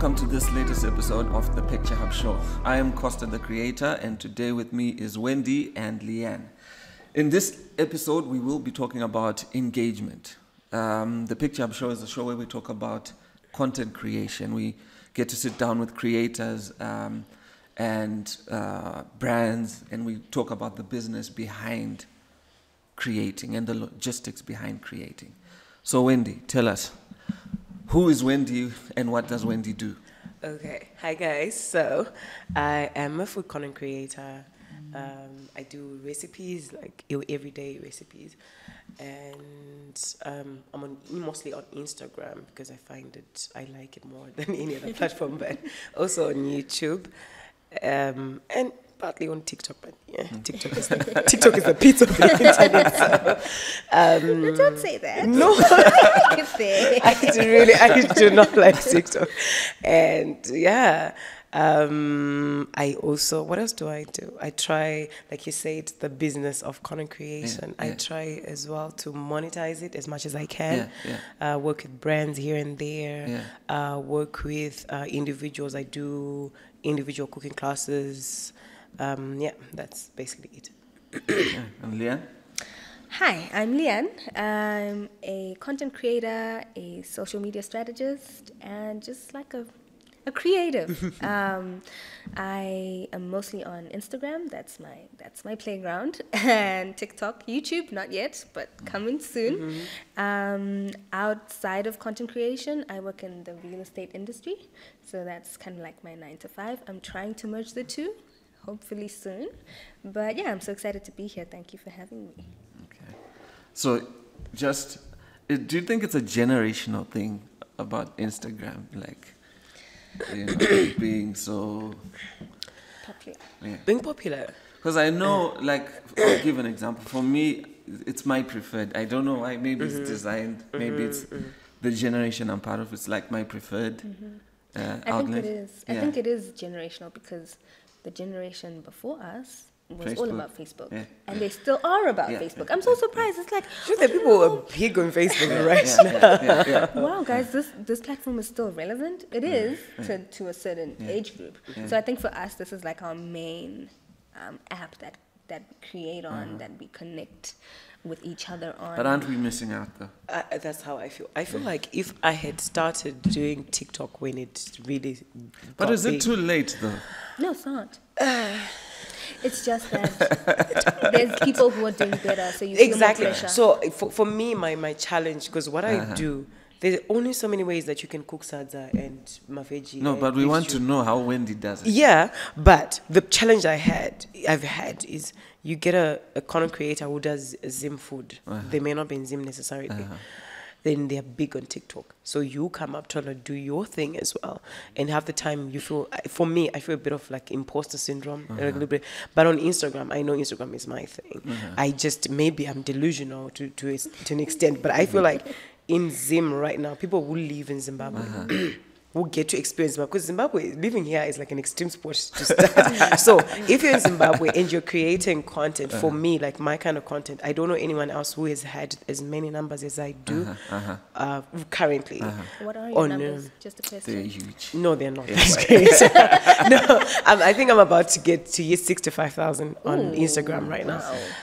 welcome to this latest episode of the Picture Hub Show. I am Costa the creator, and today with me is Wendy and Liane. In this episode, we will be talking about engagement. The Picture Hub Show is a show where we talk about content creation. We get to sit down with creators and brands, and we talk about the business behind creating and the logistics behind creating. So Wendy, tell us, who is Wendy and what does Wendy do? Okay, hi guys. So I am a food content creator. I do recipes, like everyday recipes, and I'm mostly on Instagram because I find it, I like it more than any other platform, but also on YouTube, and partly on TikTok. But yeah, TikTok is the pizza of the internet. So, don't say that. No, I do not like TikTok, and yeah. I also, what else do? I try, like you said, the business of content creation. I try as well to monetize it as much as I can. Work with brands here and there. Work with individuals. I do individual cooking classes. That's basically it. And Liane? Hi, I'm Liane. I'm a content creator, a social media strategist, and just like a creative. I am mostly on Instagram. That's my playground, and TikTok, YouTube, not yet, but coming soon. Outside of content creation, I work in the real estate industry, so that's kind of like my 9 to 5. I'm trying to merge the two, hopefully soon. But yeah, I'm so excited to be here. Thank you for having me. Okay. So, do you think it's a generational thing about Instagram, like? Being so popular. Yeah. Being popular. Because I know, like, I'll give an example. For me, it's my preferred. I don't know why. Maybe it's designed. Maybe it's the generation I'm part of. It's like my preferred outlet. I think it is. I think it is generational because the generation before us was all about Facebook. And they still are about Facebook. I'm so surprised. It's like, sure, that people are big on Facebook right now. Wow, guys, this platform is still relevant. It is to a certain age group. So I think for us, this is like our main app that we create on, that we connect with each other on. But aren't we missing out though? That's how I feel. I feel like if I had started doing TikTok when it really But is it too late though? No, it's not. It's just that there's people who are doing better, so you feel more pressure. So for me, my challenge, because what I do, there's only so many ways that you can cook sadza and mafeji. No, but we want to know how Wendy does it. Yeah, but the challenge I've had is you get a content creator who does Zim food. They may not be in Zim necessarily. Then they're big on TikTok. So you come up trying to do your thing as well. And half the time you feel, for me, I feel a bit of like imposter syndrome. A little bit. But on Instagram, I know Instagram is my thing. I just, maybe I'm delusional to an extent. But I feel like in Zim right now, people who live in Zimbabwe who get to experience Zimbabwe. Because Zimbabwe, living here is like an extreme sport to start. So if you're in Zimbabwe and you're creating content, for me, like my kind of content, I don't know anyone else who has had as many numbers as I do currently. What are your numbers? Just a question. They're huge. No, they're not. That's great. No, I think I'm about to get to 65,000 on Instagram right now.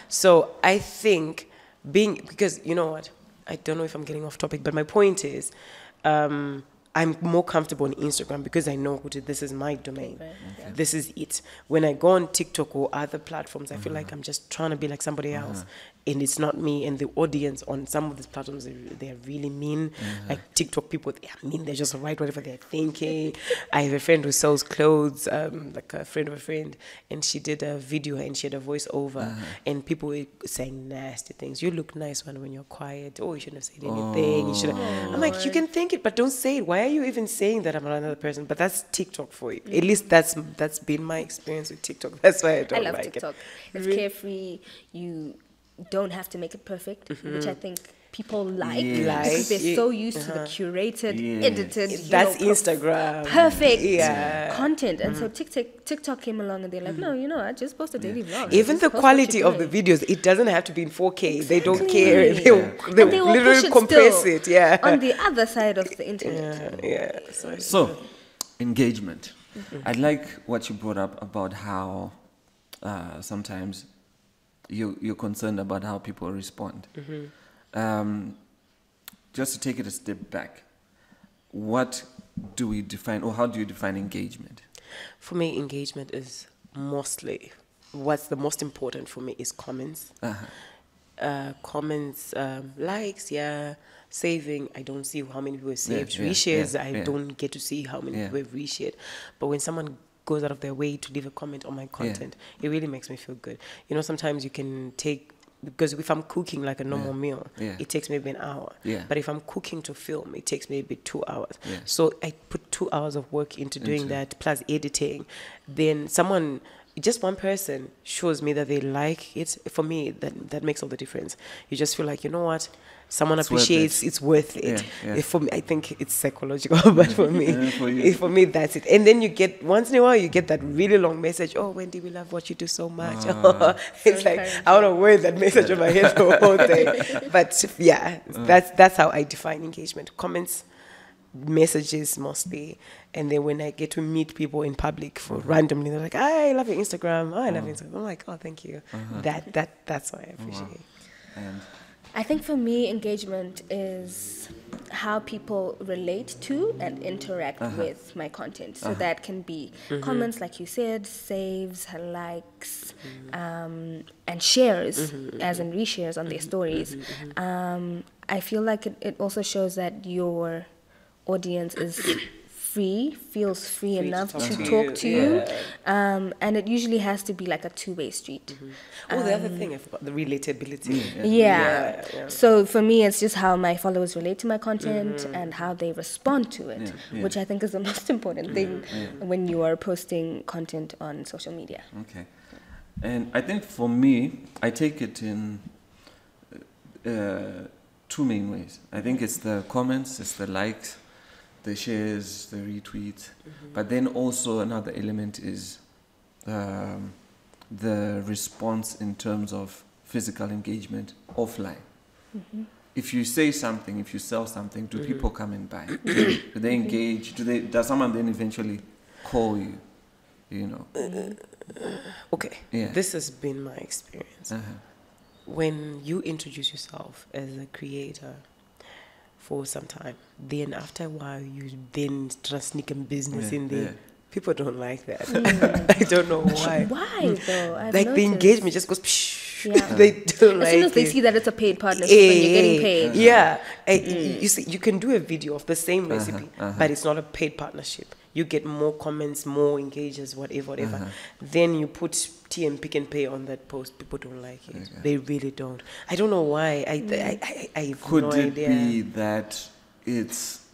So I think because you know what? I don't know if I'm getting off topic, but my point is, I'm more comfortable on Instagram because I know this is my domain. This is it. When I go on TikTok or other platforms, I feel like I'm just trying to be like somebody else. And it's not me. And the audience on some of these platforms, they're really mean. Like TikTok people, they are mean. They just write whatever they're thinking. I have a friend who sells clothes, like a friend of a friend. And she did a video and she had a voiceover. And people were saying nasty things. You look nice when you're quiet. Oh, you shouldn't have said anything. You should. I'm like, you can think it, but don't say it. Why are you even saying that I'm another person? But that's TikTok for you. At least that's been my experience with TikTok. That's why I don't like it. I love TikTok. It's carefree. You don't have to make it perfect, which I think people like because they're so used to the curated, edited, that's Instagram perfect content. And so TikTok came along and they're like, no, I just posted a daily vlog. Even the quality of the videos, it doesn't have to be in 4K. They don't care. They will literally compress it. On the other side of the internet. Yeah. So engagement. I like what you brought up about how sometimes you're concerned about how people respond. Just to take it a step back, what do we define, or how do you define engagement? For me, engagement is mostly, what's the most important for me is comments. Comments, likes, saving, I don't see how many people have saved. Reshares, I don't get to see how many people have reshared. But when someone goes out of their way to leave a comment on my content, it really makes me feel good. You know, sometimes you can take, because if I'm cooking like a normal meal, it takes maybe an hour. But if I'm cooking to film, it takes maybe 2 hours. So I put 2 hours of work into doing that, plus editing. Then someone, just one person shows me that they like it. For me, that makes all the difference. You just feel like, you know what? Someone appreciates, it's worth it. For me, I think it's psychological, but for me, for me, that's it. And then you get, once in a while, you get that really long message. Oh, Wendy, we love what you do so much. It's like, I want to wear that message on my head the whole day. But yeah, that's how I define engagement. Comments, messages mostly. And then when I get to meet people in public for randomly, they're like, I love your Instagram. Oh, I love Instagram. I'm like, oh, thank you. That's what I appreciate. And I think for me, engagement is how people relate to and interact with my content. So that can be comments, like you said, saves, likes, and shares, as in reshares on their stories. I feel like it also shows that your audience is feels free enough to talk to you. And it usually has to be like a two-way street. The other thing, I forgot, the relatability. So for me, it's just how my followers relate to my content and how they respond to it, which I think is the most important thing when you are posting content on social media. Okay. And I think for me, I take it in two main ways. I think it's the comments, it's the likes, the shares, the retweets, but then also another element is the response in terms of physical engagement offline. If you say something, if you sell something, do people come and buy? Do they engage? Does someone then eventually call you? You know? Okay. This has been my experience. When you introduce yourself as a creator for some time, then after a while you then start sneaking business in there. People don't like that. I don't know why. Why though? I've like noticed. The engagement just goes they don't as like soon as they see that it's a paid partnership and you're getting paid. You see, you can do a video of the same recipe, but it's not a paid partnership. You get more comments, more engagers, whatever. Then you put T and Pick and Pay on that post. People don't like it. They really don't. I don't know why. I have Could no it idea. be that it's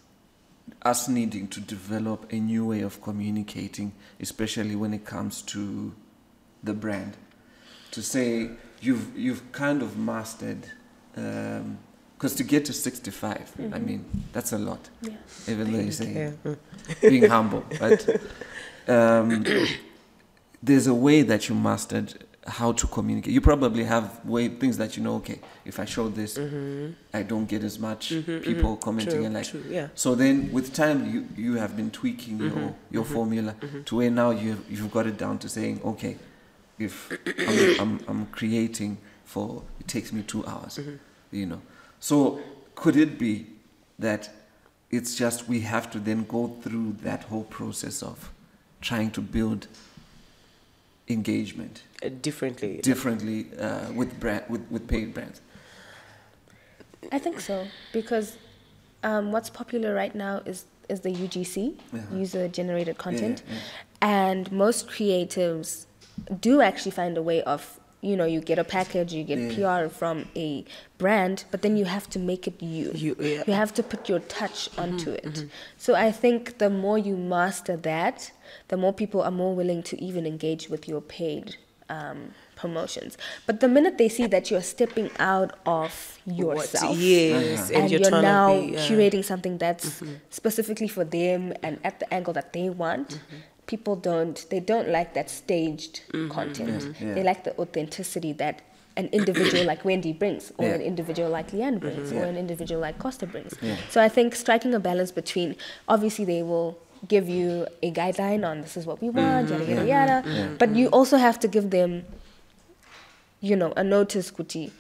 us needing to develop a new way of communicating, especially when it comes to the brand? To say you've kind of mastered, because to get to 65, I mean, that's a lot. Even though you say being humble, but there's a way that you mastered how to communicate. You probably have things that you know. Okay, if I show this, I don't get as much people commenting and like. So then, with time, you have been tweaking your formula to where now you've got it down to saying, okay, if I'm creating for, it takes me 2 hours, you know. So could it be that it's just we have to then go through that whole process of trying to build engagement differently with paid brands? I think so, because what's popular right now is the UGC, user generated content, and most creatives do actually find a way of, you know, you get a package, you get PR from a brand, but then you have to make it you have to put your touch onto it. So I think the more you master that, the more people are more willing to even engage with your paid promotions. But the minute they see that you're stepping out of yourself, and you're now curating something that's specifically for them and at the angle that they want, people don't like that staged content. They like the authenticity that an individual like Wendy brings, or an individual like Liane brings, or an individual like Costa brings. So I think striking a balance between, obviously they will give you a guideline on this is what we want, yada, yada, yada. But you also have to give them, you know, a notice, Kuti.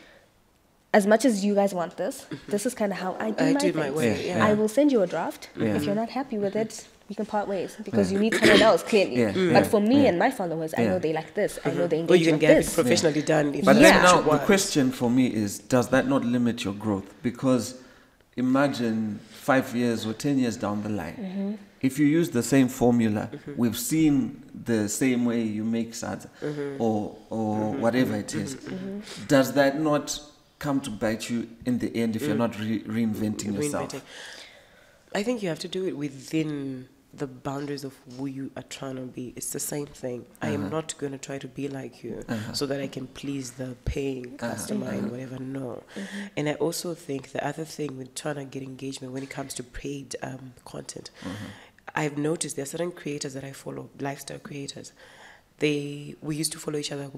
As much as you guys want this, this is kind of how I do my things. my way. Yeah. I will send you a draft. If you're not happy with it, we can part ways because you need someone else, clearly. But for me and my followers, I know they like this. I know they engage Or you can with get this. it professionally done. If But that's then what now you the want. question for me is, does that not limit your growth? Because imagine 5 years or 10 years down the line, if you use the same formula, we've seen the same way you make sadza or whatever it is, does that not come to bite you in the end if you're not reinventing yourself? I think you have to do it within the boundaries of who you are trying to be. It's the same thing. I am not going to try to be like you so that I can please the paying customer and whatever. No. And I also think the other thing with trying to get engagement when it comes to paid content, I've noticed there are certain creators that I follow, lifestyle creators. We used to follow each other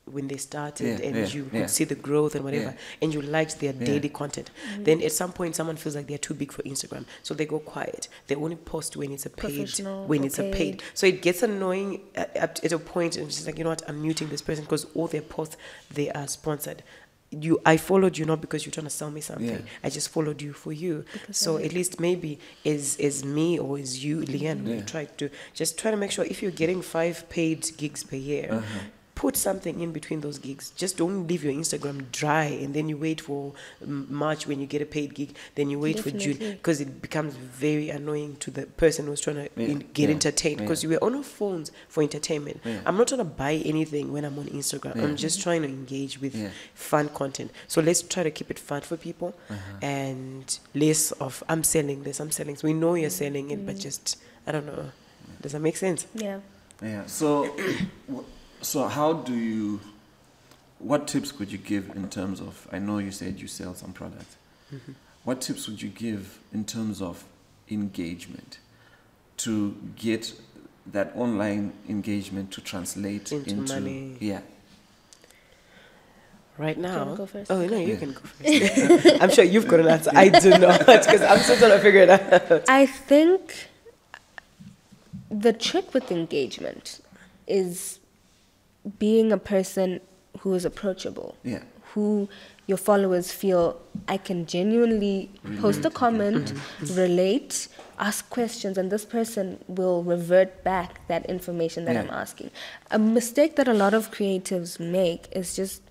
when they started, and you could see the growth and whatever, and you liked their daily content. Then at some point, someone feels like they're too big for Instagram, so they go quiet. They only post when it's a paid, So it gets annoying at a point, and it's just like, you know what, I'm muting this person because all their posts, they are sponsored. I followed you not because you're trying to sell me something. I just followed you for you. So at least maybe is me or is you, Liane, you try to make sure if you're getting 5 paid gigs per year, put something in between those gigs. Just don't leave your Instagram dry and then you wait for March when you get a paid gig, then you wait for June, because it becomes very annoying to the person who's trying to get entertained, because you were on our phones for entertainment. I'm not trying to buy anything when I'm on Instagram. I'm just trying to engage with fun content. So let's try to keep it fun for people and less of I'm selling this, I'm selling. So we know you're selling it, but just, I don't know. Does that make sense? Yeah. So what tips could you give in terms of, I know you said you sell some products. What tips would you give in terms of engagement to get that online engagement to translate into money? Yeah. Right now? Do you want to go first? Oh, no, you can go first. I'm sure you've got an answer. I do not, because I'm still trying to figure it out. I think the trick with engagement is being a person who is approachable, who your followers feel I can genuinely post a comment, relate, ask questions, and this person will revert back that information that I'm asking. A mistake that a lot of creatives make is just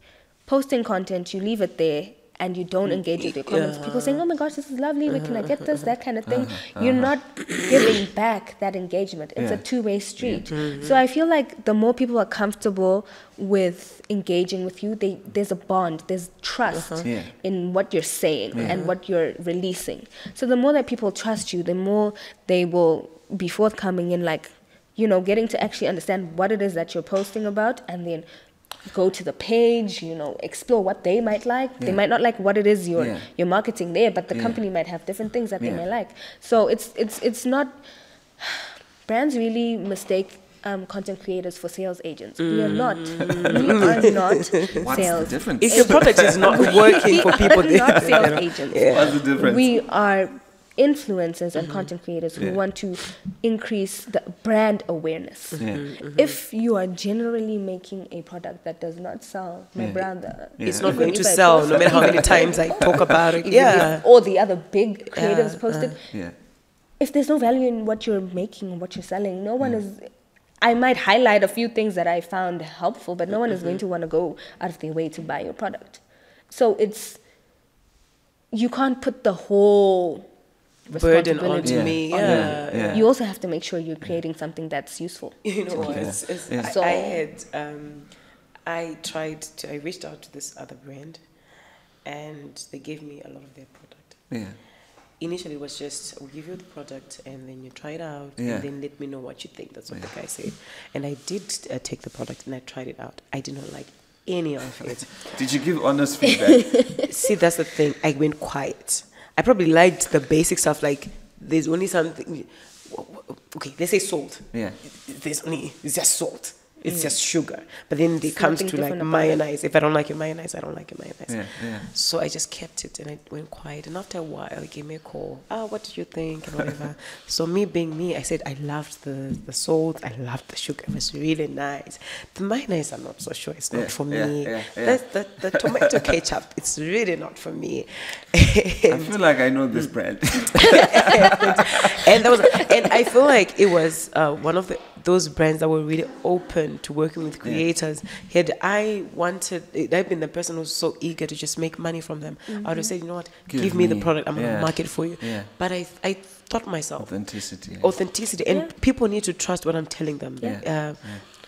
posting content, you leave it there, and you don't engage with your comments. People saying, oh my gosh, this is lovely, where can I get this, that kind of thing. You're not giving back that engagement. It's a two-way street. So I feel like the more people are comfortable with engaging with you, there's a bond, there's trust in what you're saying and what you're releasing. So the more that people trust you, the more they will be forthcoming in, like, you know, getting to actually understand what it is that you're posting about, and then go to the page, you know, explore what they might like. They might not like what it is you're marketing there, but the company might have different things that they may like. So it's not, brands really mistake content creators for sales agents. We are not. We are not What's sales. the difference? If your product is not working for people, We are not sales agents. What's the difference? We are influencers and content creators who want to increase the brand awareness. If you are generally making a product that does not sell, my brother, it's not going to sell, no matter how many times I talk about it. If all the other big creators post it. If there's no value in what you're making or what you're selling, no one is. I might highlight a few things that I found helpful, but no one is going to want to go out of their way to buy your product. So you can't put the whole burden onto me. You also have to make sure you're creating something that's useful. You know, I reached out to this other brand, and they gave me a lot of their product. Initially, it was just, we'll give you the product, and then you try it out, and then let me know what you think. That's what the guy said. And I did take the product, and I tried it out. I did not like any of it. Did you give honest feedback? See, that's the thing. I went quiet. I probably liked the basic stuff, like there's only something. Okay, they say salt. It's just salt. It's just sugar. But then it comes to like mayonnaise. If I don't like your mayonnaise, I don't like your mayonnaise. So I just kept it and I went quiet. And after a while, he gave me a call. What did you think? And whatever. So me being me, I said I loved the salt. I loved the sugar. It was really nice. The mayonnaise, I'm not so sure. It's not for me. The tomato ketchup, it's really not for me. I feel like I know this brand. and I feel like it was one of those brands that were really open to working with creators. I'd been the person who's so eager to just make money from them, I would have said, you know what, give me the product, I'm gonna market for you. But I thought myself, authenticity, and people need to trust what I'm telling them.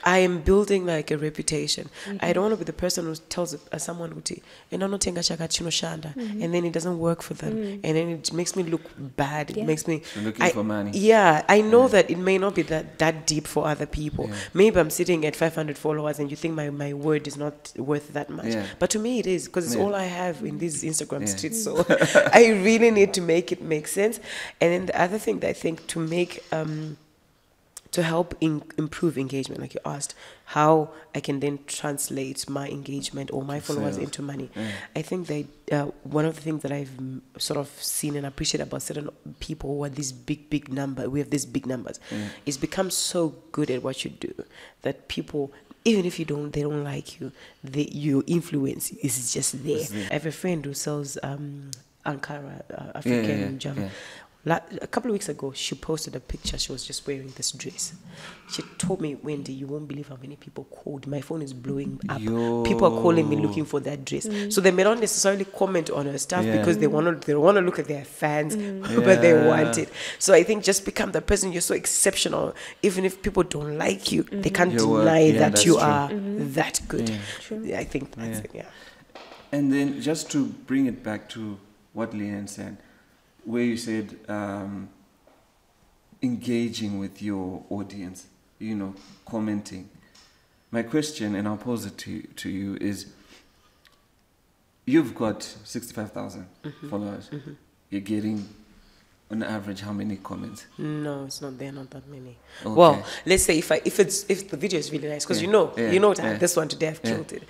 I am building like a reputation. I don't want to be the person who tells someone and then it doesn't work for them, and then it makes me look bad. It makes me looking for money. I know that it may not be that deep for other people. Maybe I'm sitting at 500 followers and you think my word is not worth that much, but to me it is, because it's all I have in these Instagram streets. So I really need to make it make sense. And then the other thing that I think to help improve engagement, like you asked, how I can then translate my engagement or my followers into money. I think that one of the things that I've sort of seen and appreciate about certain people who are these big numbers, we have these big numbers, is become so good at what you do that people, even if they don't like you, your influence is just there. I have a friend who sells Ankara, African Java. A couple of weeks ago, she posted a picture. She was just wearing this dress. She told me, Wendy, you won't believe how many people called. My phone is blowing up. People are calling me looking for that dress. So they may not necessarily comment on her stuff because they want to look at their fans, but they want it. So I think just become the person. You're so exceptional. Even if people don't like you, they can't deny that you are that good. I think that's it. And then just to bring it back to what Liane said, where you said engaging with your audience, commenting. My question, and I'll pose it to you, is you've got 65,000 followers. You're getting, on average, how many comments? No, it's not there, not that many. Okay. Well, let's say if the video is really nice, because this one today I've killed it.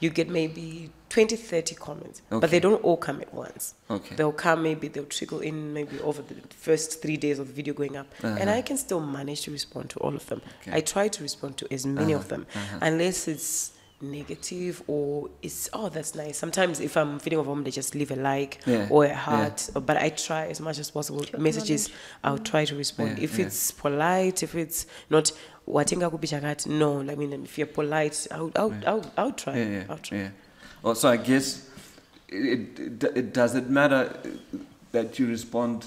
You get maybe 20, 30 comments, but they don't all come at once. They'll trickle in maybe over the first 3 days of the video going up, and I can still manage to respond to all of them. I try to respond to as many of them, unless it's negative or it's that's nice. Sometimes if I'm feeling overwhelmed, they just leave a like or a heart, but I try as much as possible. Messages, I'll try to respond. If it's polite, if it's not no, I mean, if you're polite, I'll try. I'll try. Also, I guess it doesn't matter that you respond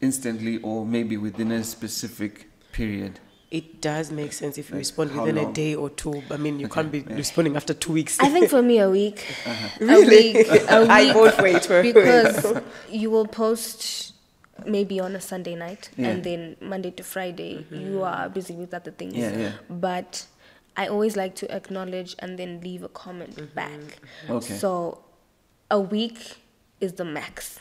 instantly or maybe within a specific period. It does make sense if you respond within a day or two. I mean, you can't be responding after 2 weeks. I think for me, a week. Really? A week. I won't wait for because you will post maybe on a Sunday night, and then Monday to Friday, you are busy with other things. But I always like to acknowledge and then leave a comment back. So a week is the max.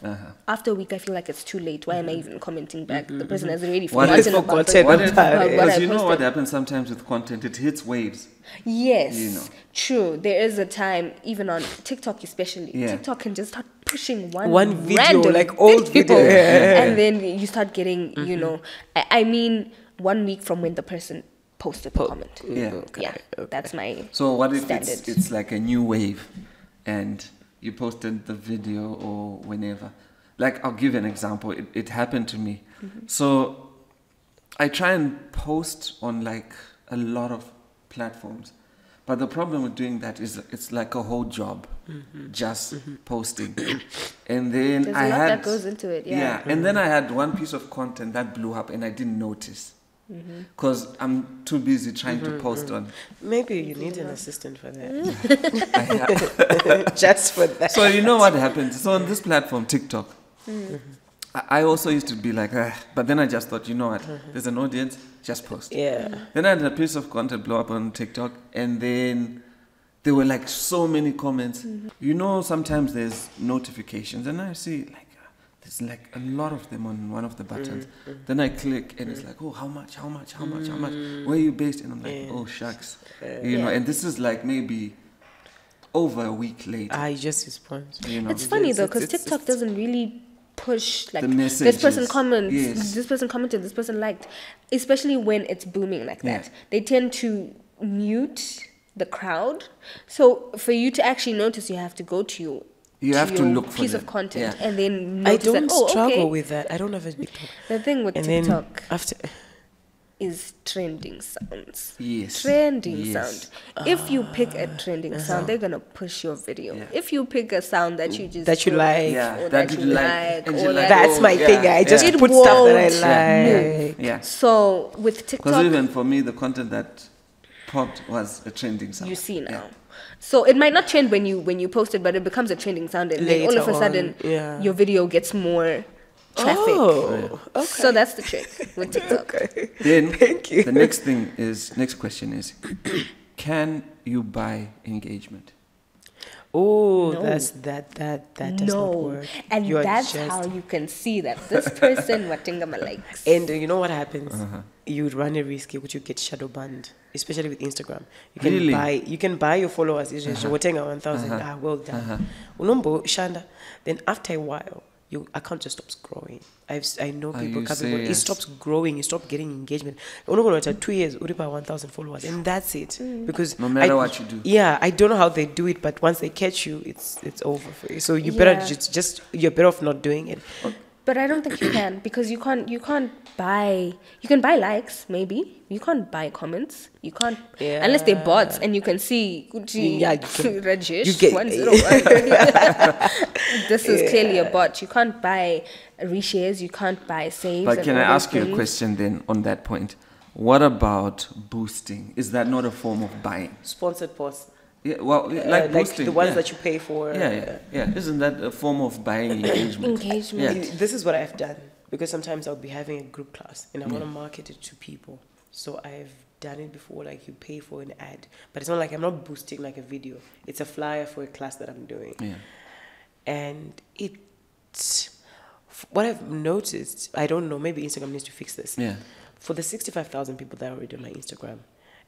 After a week, I feel like it's too late. Why am I even commenting back? The person has already forgotten about because you know what happens sometimes with content? It hits waves. Yes, true. There is a time, even on TikTok especially, TikTok can just start pushing one video, like old video. And then you start getting, I mean, 1 week from when the person posted the comment. That's my So what if standard. it's like a new wave and you posted the video or whenever? Like, I'll give you an example. It happened to me. So I try and post on like a lot of platforms. But the problem with doing that is it's like a whole job, just posting. And then There's a lot that goes into it, and then I had one piece of content that blew up and I didn't notice. Because I'm too busy trying to post on. Maybe you need an assistant for that. Just for that. So you know what happens? So on this platform, TikTok, I also used to be like, but then I just thought, you know what? There's an audience, just post. Then I had a piece of content blow up on TikTok, and then there were like so many comments. Sometimes there's notifications, and I see like there's like a lot of them on one of the buttons. Then I click and it's like, oh, how much? Where are you based? And I'm like, oh, shucks. You know, and this is like maybe over a week later. I just respond. You know? It's funny though, because TikTok doesn't really push like the this person comments, yes. this person commented, this person liked, especially when it's booming like that. They tend to mute the crowd. So for you to actually notice, you have to go to your look for piece them. of content and then I notice don't that, struggle with that. I don't have a TikTok. The thing with And TikTok after is trending sounds. Yes. Trending Yes. sound. If you pick a trending sound, they're gonna push your video. Yeah. If you pick a sound that you just that you like, or that you like, and or you like, that's my thing. I just It put stuff that I won't like. Yeah. So with Because TikTok, even for me, the content that popped was a trending sound. you see now. Yeah. So it might not trend when you post it, but it becomes a trending sound, and then all of Later a sudden on, your video gets more traffic. Oh, okay. So that's the trick with TikTok. Okay. Then Thank you. the next question is, can you buy engagement? Oh, No. that does not work. And You are that's just- how you can see that this person Watingama likes. And you know what happens? You run a risk which you get shadow banned, especially with Instagram. You can buy your followers. It's just 1,000. Well done. Unombo shanda. Then after a while, your account just stops growing. I know Are people you coming. It serious? stops growing. You stop getting engagement. Only going to 2 years, uripa 1,000 followers, and that's it. Because No matter what you do. Yeah, I don't know how they do it, but once they catch you, it's over for you. So you better just you're better off not doing it. But I don't think you can, because you can't buy. You can buy likes, maybe. You can't buy comments. You can't unless they're bots, and you can see Gucci, Yeah, you can- Rajesh you get- 101. This is clearly a bot. You can't buy reshares. You can't buy saves. But and can I all those ask you a things. question then on that point? What about boosting? Is that not a form of buying? Sponsored posts. Yeah, well, like boosting. the ones yeah. that you pay for. Yeah. Isn't that a form of buying engagement? Engagement. Yeah. This is what I've done, because sometimes I'll be having a group class and I want to market it to people. So I've done it before, like you pay for an ad, but it's not like I'm not boosting like a video. It's a flyer for a class that I'm doing. Yeah. And what I've noticed, I don't know, maybe Instagram needs to fix this. Yeah. For the 65,000 people that are already on my Instagram,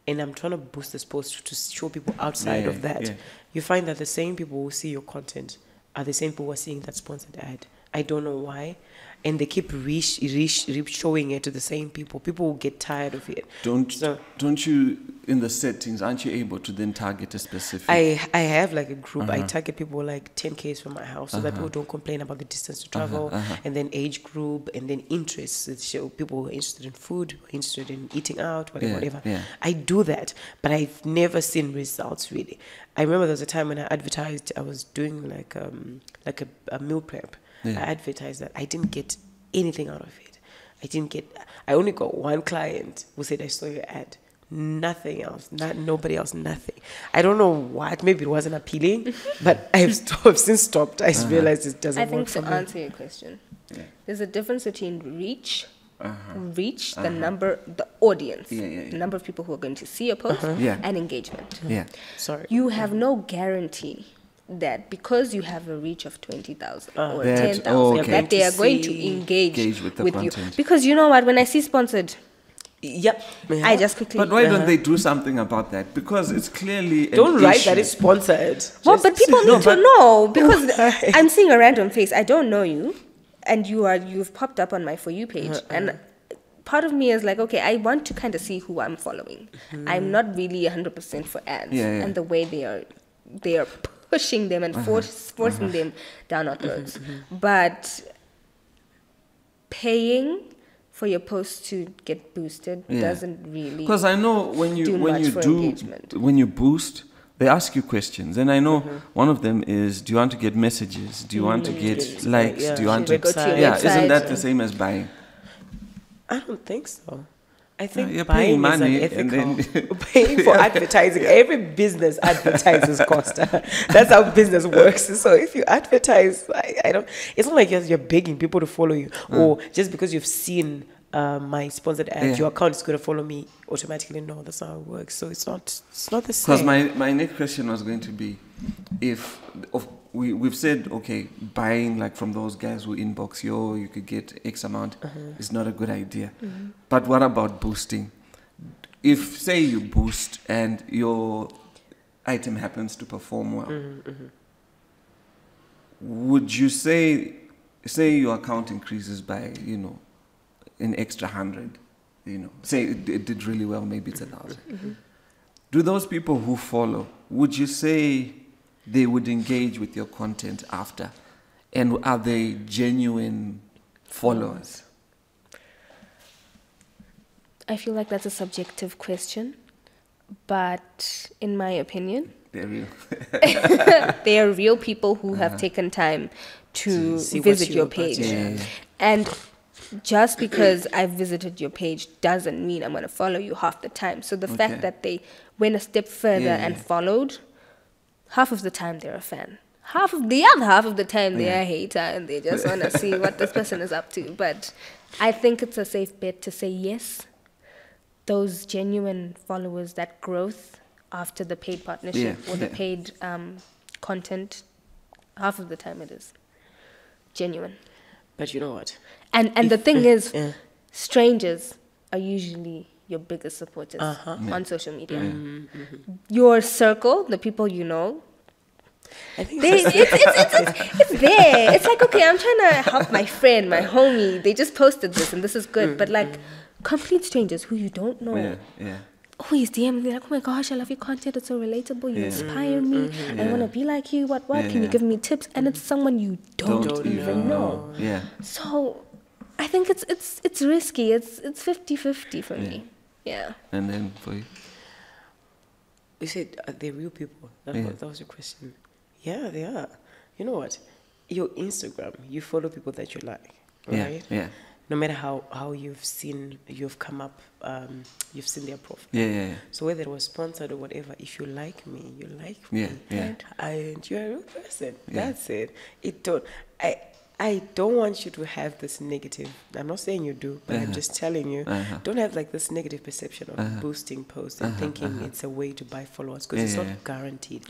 and I'm trying to boost this post to show people outside of that, you find that the same people who see your content are the same people who are seeing that sponsored ad. I don't know why. And they keep showing it to the same people. People will get tired of it. Don't you, in the settings, aren't you able to then target a specific? I have like a group. I target people like 10Ks from my house so that people don't complain about the distance to travel. And then age group, and then interests. It show people who are interested in food, who are interested in eating out, whatever. Yeah. I do that, but I've never seen results really. I remember there was a time when I advertised. I was doing like a meal prep. Yeah. I advertised that. I didn't get anything out of it. I only got one client who said, I saw your ad. Nothing else. Nobody else, nothing. I don't know what. Maybe it wasn't appealing, but I've since stopped. I realized it doesn't I work think for to me. answer your question, there's a difference between reach, the audience, the number of people who are going to see a post, and engagement. Yeah. Sorry. You have no guarantee that because you have a reach of 20,000 or That- 10,000, that they are going to engage with the you. content. Because you know what, when I see sponsored, Yep. I just quickly... But why don't they do something about that? Because it's clearly an Don't write issue. that it's sponsored. Well, Just but people say- need to know, because Why? I'm seeing a random face. I don't know you, and you've popped up on my For You page, and part of me is like, okay, I want to kind of see who I'm following. I'm not really 100% for ads, and the way they are pushing them and forcing them down our throats. But paying for your post to get boosted doesn't really. Because I know when you engagement. when you boost, they ask you questions, and I know one of them is, do you want to get messages? Do you want to get likes? Do you want to? Go to your Yeah, isn't website. that the same as buying? I don't think so. I think you're buying paying money is and unethical. then- Paying for advertising. Every business advertises cost. That's how business works. So if you advertise, I don't. It's not like you're begging people to follow you, or just because you've seen my sponsored ad, your account is going to follow me automatically. No, that's not how it works. So it's not the same. Because my next question was going to be, if we've said, okay, buying like from those guys who inbox you could get X amount is not a good idea. But what about boosting? If, say, you boost and your item happens to perform well, would you say your account increases by, an extra 100, say it did really well, maybe it's 1,000. Do those people who follow, would you say they would engage with your content after? And are they genuine followers? I feel like that's a subjective question, but in my opinion, They're real. they are real people who have taken time to visit your page. And just because I visited your page doesn't mean I'm going to follow you half the time. So the fact that they went a step further and followed, half of the time they're a fan. The other half of the time they're a hater and they just want to see what this person is up to. But I think it's a safe bet to say yes. Those genuine followers, that growth after the paid partnership or the paid content, half of the time it is genuine. But you know what? And the thing is, strangers are usually your biggest supporters on social media. Your circle, the people you know, I think it's there. It's like, okay, I'm trying to help my friend, my homie. They just posted this and this is good. But like complete strangers who you don't know. Always DM me like, oh my gosh, I love your content. It's so relatable. You inspire me. I want to be like you. What? Can you give me tips? And it's someone you don't even know. So I think it's risky. It's 50-50 for me. Yeah. And then for you? You said, are they real people? That was your question. Yeah, they are. You know what? Your Instagram, you follow people that you like, right? Yeah. No matter how you've come up, you've seen their profile. So whether it was sponsored or whatever, if you like me, you like me. And you're a real person. That's it. I don't want you to have this negative, I'm not saying you do, but I'm just telling you, don't have like this negative perception of boosting posts and thinking it's a way to buy followers, because it's not guaranteed.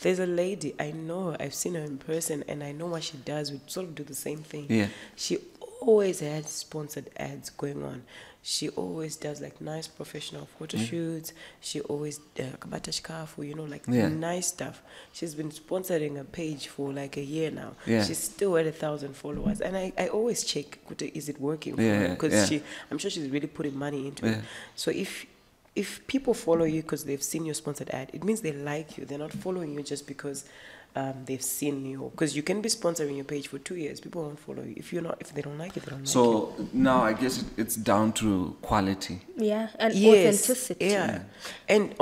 There's a lady, I know, I've seen her in person and I know what she does. We sort of do the same thing. She always had sponsored ads going on. She always does like nice professional photo shoots. She always like nice stuff. She's been sponsoring a page for like a year now. She's still at 1,000 followers, and I always check, is it working for her? Because I'm sure she's really putting money into it. So if people follow you because they've seen your sponsored ad, it means they like you. They're not following you just because they've seen you, because you can be sponsoring your page for 2 years, people won't follow you. If they don't like it, they don't like it. So now I guess it's down to quality. And authenticity. And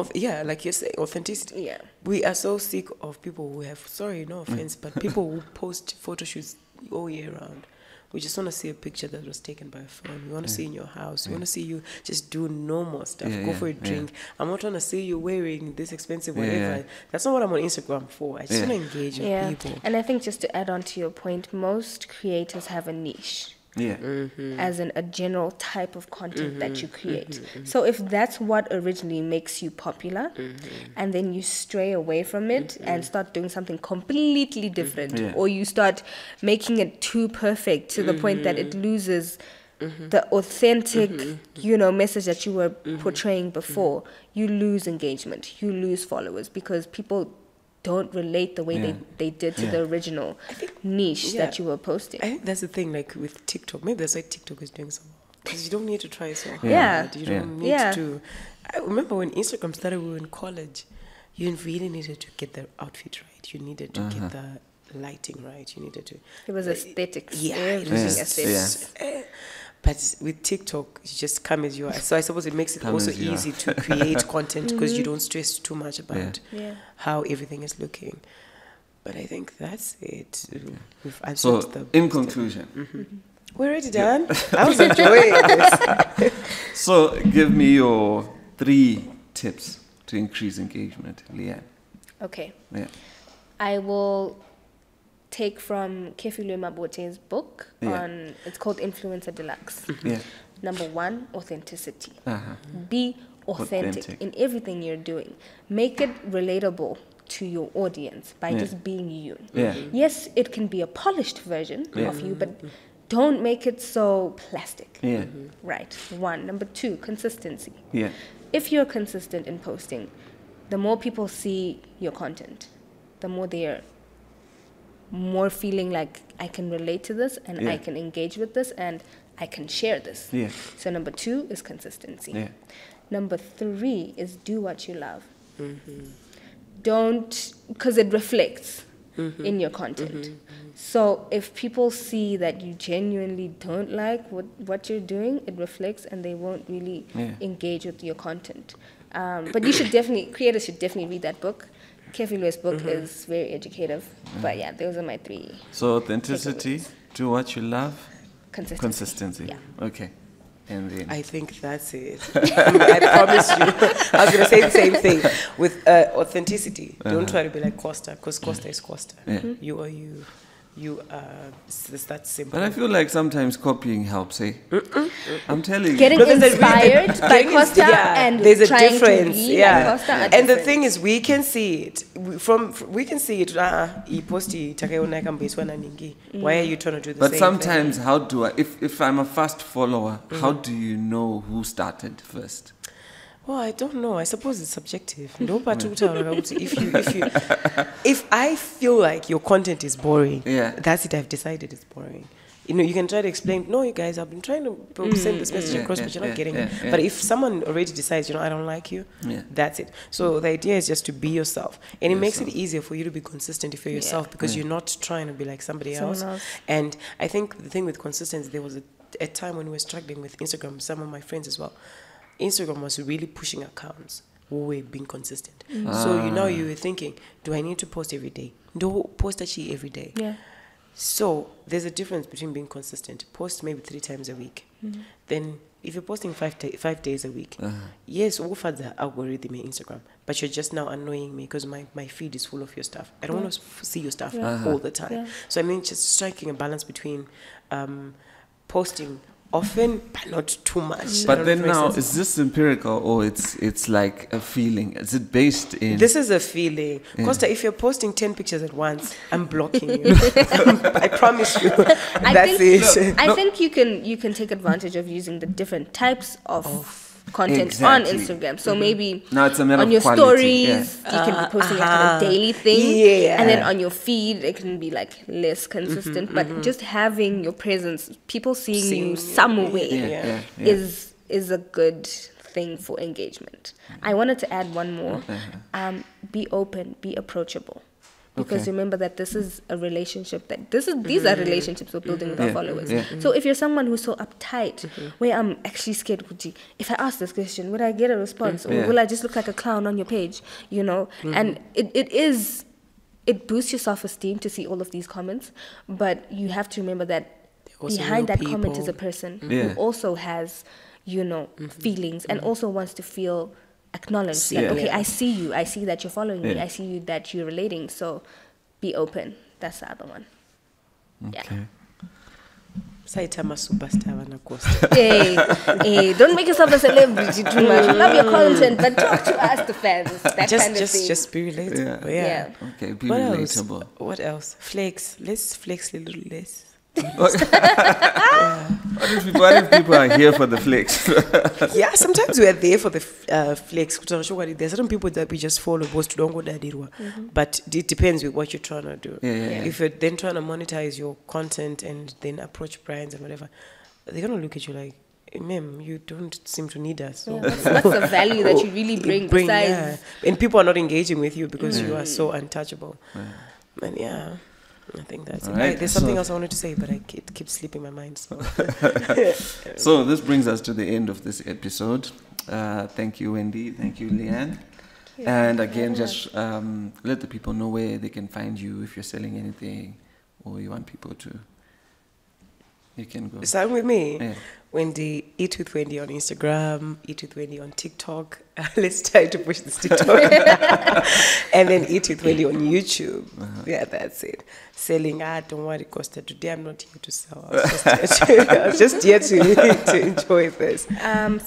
like you're saying, authenticity. We are so sick of people who have, sorry, no offense, but people who post photo shoots all year round. We just want to see a picture that was taken by a phone. We want to see in your house. We want to see you just do normal stuff. Go for a drink. I'm not trying to see you wearing this expensive whatever. That's not what I'm on Instagram for. I just want to engage with people. And I think just to add on to your point, most creators have a niche. As in a general type of content that you create. So if that's what originally makes you popular, and then you stray away from it and start doing something completely different, or you start making it too perfect to the point that it loses the authentic, message that you were portraying before, you lose engagement, you lose followers, because people don't relate the way they did to the original niche that you were posting. I think that's the thing, like with TikTok. Maybe that's why TikTok is doing so well. Because you don't need to try so hard. You don't need to. I remember when Instagram started, we were in college. You really needed to get the outfit right. You needed to get the lighting right. You needed to. It was aesthetics. Aesthetics. But with TikTok, you just come as you are. So I suppose it makes it also easy to create content, because you don't stress too much about how everything is looking. But I think that's it. We've answered in conclusion. We're already done. I was enjoying this. So give me your 3 tips to increase engagement, Liane. Okay. I will take from Kefilwe Mabote's book on, it's called Influencer Deluxe. Number 1, authenticity. Be authentic in everything you're doing. Make it relatable to your audience by just being you. Yeah. Yes, it can be a polished version of you, but don't make it so plastic. Yeah. Right. One. Number two, consistency. Yeah. If you're consistent in posting, the more people see your content, the more they're more feeling like I can relate to this and I can engage with this and I can share this. Yeah. So number two is consistency. Yeah. Number three is do what you love. Don't, because it reflects in your content. So if people see that you genuinely don't like what you're doing, it reflects and they won't really engage with your content. But creators should definitely read that book. Kefi Lewis's book is very educative. But yeah, those are my three. So authenticity, do what you love, Consistency. Yeah. Okay. And then I think that's it. I promise you. I was going to say the same thing. With authenticity, don't try to be like Costa, because Costa is Costa. You are you. You are, it's that simple. But I feel like sometimes copying helps, eh? I'm telling you. Getting inspired by Costa and there's a trying difference, to be like Costa are and the different. thing is, we can see it we can see it. Why are you trying to do the But same sometimes, thing? how do I? If I'm a fast follower, how do you know who started first? Well, I don't know. I suppose it's subjective. No, but if I feel like your content is boring, that's it. I've decided it's boring. You know, you can try to explain. No, you guys, I've been trying to send this message across, but you're not getting it. But if someone already decides, I don't like you, that's it. So the idea is just to be yourself, and it makes it easier for you to be consistent if you're yourself, because you're not trying to be like somebody else. And I think the thing with consistency, there was a time when we were struggling with Instagram. Some of my friends as well. Instagram was really pushing accounts who were being consistent. So you were thinking, do I need to post every day? No, post actually every day. Yeah. So there's a difference between being consistent. Post maybe 3 times a week. Then if you're posting 5 days a week, yes, we'll find the algorithm in Instagram, but you're just now annoying me because my feed is full of your stuff. I don't want to see your stuff all the time. So I mean, just striking a balance between posting often, but not too much. But then now, is this empirical or it's like a feeling? Is it based in? This is a feeling. Costa, if you're posting 10 pictures at once, I'm blocking you. I promise you. That's it. I think you can take advantage of using the different types of content on Instagram. So maybe now it's a matter on your of quality, stories, you can be posting like a daily thing. And then on your feed, it can be like less consistent. But just having your presence, people seeing you somewhere is a good thing for engagement. I wanted to add one more. Be open, be approachable. Because remember that this is a relationship these are relationships we're building with our followers. So if you're someone who's so uptight, where I'm actually scared, if I ask this question, would I get a response? Or will I just look like a clown on your page? And it boosts your self-esteem to see all of these comments, but you have to remember that behind that comment is a person who also has, feelings and also wants to feel acknowledge that I see you, I see that you're following me, I see you that you're relating, so be open. That's the other one. Saitama superstar wana Costa. Don't make yourself a celebrity too much. Love your content, but talk to us, the fans. That kind of thing. Just be relatable. Okay, be relatable. What else? Flex. Let's flex a little less. What if people are here for the flex? Sometimes we are there for the flex. There's certain people that we just follow, but it depends with what you're trying to do. If you're then trying to monetize your content and then approach brands and whatever, they're gonna look at you like, ma'am, you don't seem to need us. So what's the value that you really bring besides? And people are not engaging with you because you are so untouchable. And I think that's it. Right. There's something else I wanted to say, but it keeps slipping my mind. So. So this brings us to the end of this episode. Thank you, Wendy. Thank you, Liane. And again, just let the people know where they can find you if you're selling anything or you want people to. You can go. Start with me. Wendy, Eat with Wendy on Instagram, Eat with Wendy on TikTok. Let's try to push this TikTok. And then Eat with Wendy on YouTube. That's it. Selling, don't worry, Costa. Today I'm not here to sell. I was just here to enjoy this.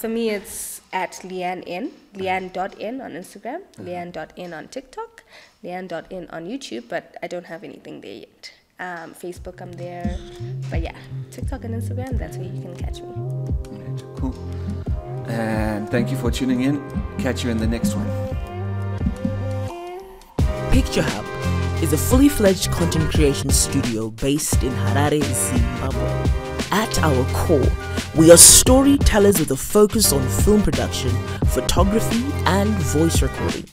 For me, it's at Liane Liane.in on Instagram, Liane.in on TikTok, Liane.in on YouTube, but I don't have anything there yet. Facebook, I'm there. But yeah, TikTok and Instagram, that's where you can catch me. Right, cool. And thank you for tuning in. Catch you in the next one. Picture Hub is a fully fledged content creation studio based in Harare, Zimbabwe. At our core, we are storytellers with a focus on film production, photography, and voice recording.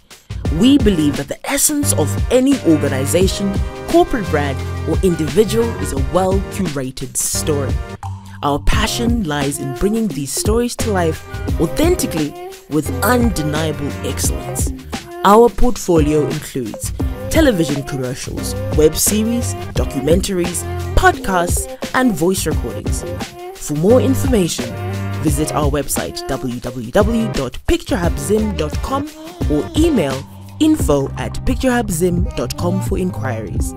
We believe that the essence of any organization, corporate brand, or individual is a well-curated story. Our passion lies in bringing these stories to life authentically with undeniable excellence. Our portfolio includes television commercials, web series, documentaries, podcasts, and voice recordings. For more information, visit our website www.picturehubzim.com or email info@picturehubzim.com for inquiries.